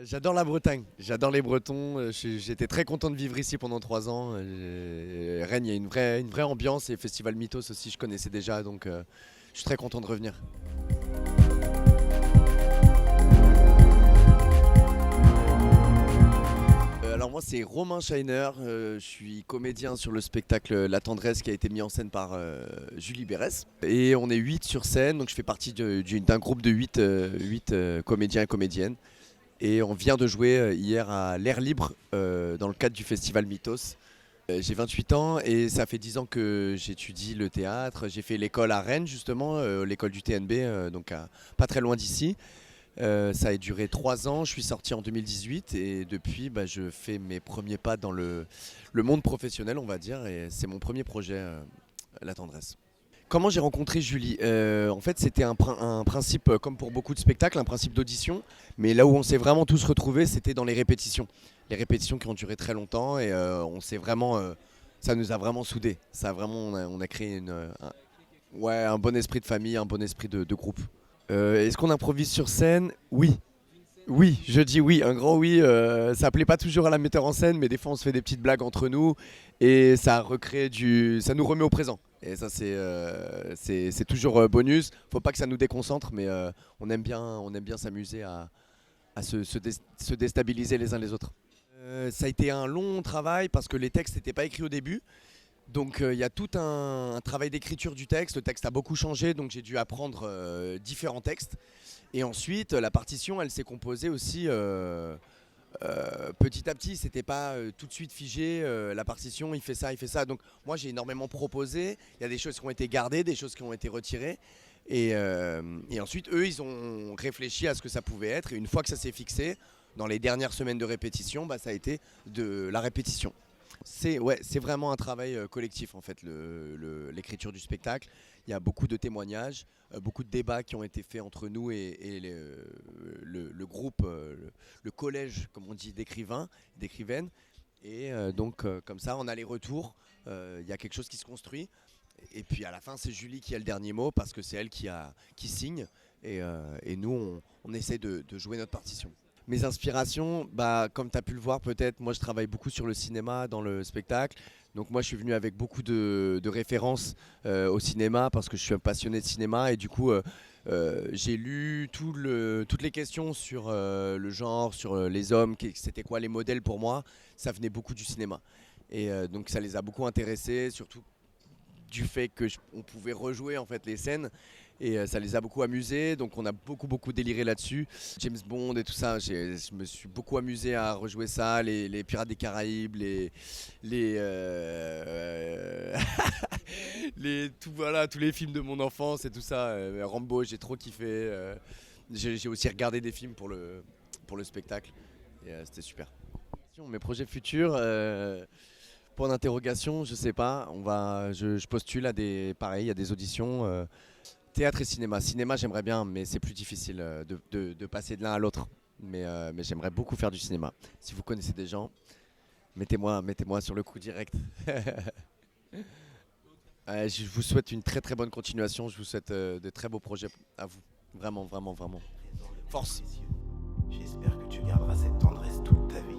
J'adore la Bretagne, j'adore les Bretons. J'étais très content de vivre ici pendant 3 ans. Rennes, il y a une vraie ambiance et Festival Mythos aussi, je connaissais déjà, donc je suis très content de revenir. Alors moi c'est Romain Scheiner, je suis comédien sur le spectacle La Tendresse qui a été mis en scène par Julie Berès. Et on est 8 sur scène, donc je fais partie d'un groupe de 8 comédiens et comédiennes. Et on vient de jouer hier à l'Air Libre dans le cadre du festival Mythos. J'ai 28 ans et ça fait 10 ans que j'étudie le théâtre. J'ai fait l'école à Rennes justement, l'école du TNB, donc pas très loin d'ici. Ça a duré 3 ans, je suis sorti en 2018 et depuis je fais mes premiers pas dans le monde professionnel on va dire et c'est mon premier projet, La Tendresse. Comment j'ai rencontré Julie? En fait, c'était un principe, comme pour beaucoup de spectacles, un principe d'audition. Mais là où on s'est vraiment tous retrouvés, c'était dans les répétitions. Les répétitions qui ont duré très longtemps et on s'est vraiment, ça nous a vraiment soudés. Ça a vraiment, on a créé ouais, un bon esprit de famille, un bon esprit de groupe. Est-ce qu'on improvise sur scène? Oui. Oui, je dis oui, un grand oui. Ça plaît pas toujours à la metteur en scène, mais des fois on se fait des petites blagues entre nous et ça recrée ça nous remet au présent. Et ça c'est toujours bonus. Faut pas que ça nous déconcentre, mais on aime bien s'amuser à se déstabiliser les uns les autres. Ça a été un long travail parce que les textes n'étaient pas écrits au début. Donc il y a tout un travail d'écriture du texte. Le texte a beaucoup changé, donc j'ai dû apprendre différents textes. Et ensuite, la partition, elle s'est composée aussi petit à petit. C'était pas tout de suite figé. La partition, il fait ça, il fait ça. Donc moi, j'ai énormément proposé. Il y a des choses qui ont été gardées, des choses qui ont été retirées. Et ensuite, eux, ils ont réfléchi à ce que ça pouvait être. Et une fois que ça s'est fixé, dans les dernières semaines de répétition, ça a été de la répétition. C'est vraiment un travail collectif en fait, l'écriture du spectacle. Il y a beaucoup de témoignages, beaucoup de débats qui ont été faits entre nous et le groupe, le collège, comme on dit, d'écrivains, d'écrivaines. Et donc comme ça, en aller-retour, il y a quelque chose qui se construit. Et puis à la fin, c'est Julie qui a le dernier mot parce que c'est elle qui signe. Et nous, on essaie de jouer notre partition. Mes inspirations, comme tu as pu le voir peut-être, moi je travaille beaucoup sur le cinéma dans le spectacle. Donc moi je suis venu avec beaucoup de références au cinéma parce que je suis un passionné de cinéma et du coup j'ai lu toutes les questions sur le genre, sur les hommes, c'était quoi les modèles pour moi. Ça venait beaucoup du cinéma. Et donc ça les a beaucoup intéressés, surtout du fait qu'on pouvait rejouer en fait les scènes et ça les a beaucoup amusés, donc on a beaucoup déliré là-dessus. James Bond et tout ça, je me suis beaucoup amusé à rejouer ça, les Pirates des Caraïbes, les voilà, tous les films de mon enfance et tout ça. Rambo, j'ai trop kiffé. J'ai aussi regardé des films pour le spectacle et c'était super. Mes projets futurs. Point d'interrogation, je sais pas. Je postule pareil, il y a des auditions. Théâtre et cinéma. Cinéma, j'aimerais bien, mais c'est plus difficile de passer de l'un à l'autre. Mais j'aimerais beaucoup faire du cinéma. Si vous connaissez des gens, mettez-moi sur le coup direct. Je vous souhaite une très très bonne continuation. Je vous souhaite de très beaux projets à vous. Vraiment, vraiment, vraiment. Force. J'espère que tu garderas cette tendresse toute ta vie.